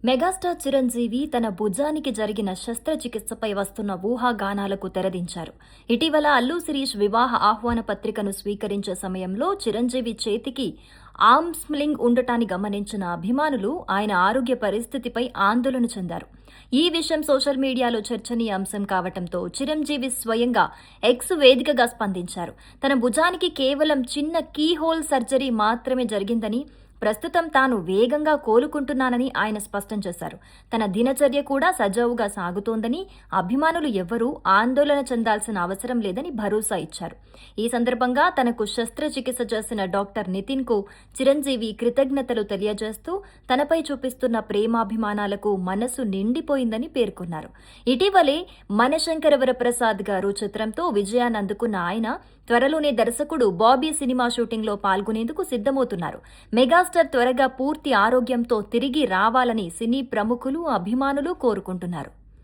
Megastar Chiranjeevi తన భుజానికి జరిగిన శస్త్రచికిత్సపై వస్తున్న ఊహాగానాలకు తెరదించారు. ఇటీవల అల్లు శిరీష్ వివాహ ఆహ్వాన పత్రికను స్వీకరించే సమయంలో చిరంజీవి చేతికి ఆర్మ్స్లింగ్ ఉండటాన్ని గమనించిన అభిమానులు ఆయన ఆరోగ్య పరిస్థితిపై ఆందోళన చెందారు. ఈ విషయం సోషల్ మీడియాలో చర్చనీయాంశం కావడంతో చిరంజీవి స్వయంగా ఎక్స్ వేదికగా స్పందించారు. తన భుజానికి కేవలం చిన్న కీహోల్ సర్జరీ మాత్రమే జరిగిందని, ప్రస్తుతం తాను వేగంగా కోలుకుంటున్నానని ఆయన స్పష్టం చేశారు. తన దినచర్య కూడా సజావుగా సాగుతోందని, అభిమానులు ఎవ్వరూ ఆందోళన చెందాల్సిన అవసరం లేదని భరోసా ఇచ్చారు. ఈ సందర్భంగా తనకు శస్త్రచికిత్స చేసిన డాక్టర్ నితిన్కు చిరంజీవి కృతజ్ఞతలు తెలియజేస్తూ తనపై చూపిస్తున్న ప్రేమాభిమానాలకు మనసు నిండిపోయిందని పేర్కొన్నారు. ఇటీవలే మనశంకర వరప్రసాద్ గారు చిత్రంతో విజయాన్ని అందుకున్న ఆయన త్వరలోనే దర్శకుడు బాబీ సినిమా షూటింగ్లో పాల్గొనేందుకు సిద్ధమవుతున్నారు. మెగాస్టార్ త్వరగా పూర్తి ఆరోగ్యంతో తిరిగి రావాలని సినీ ప్రముఖులు, అభిమానులు కోరుకుంటున్నారు.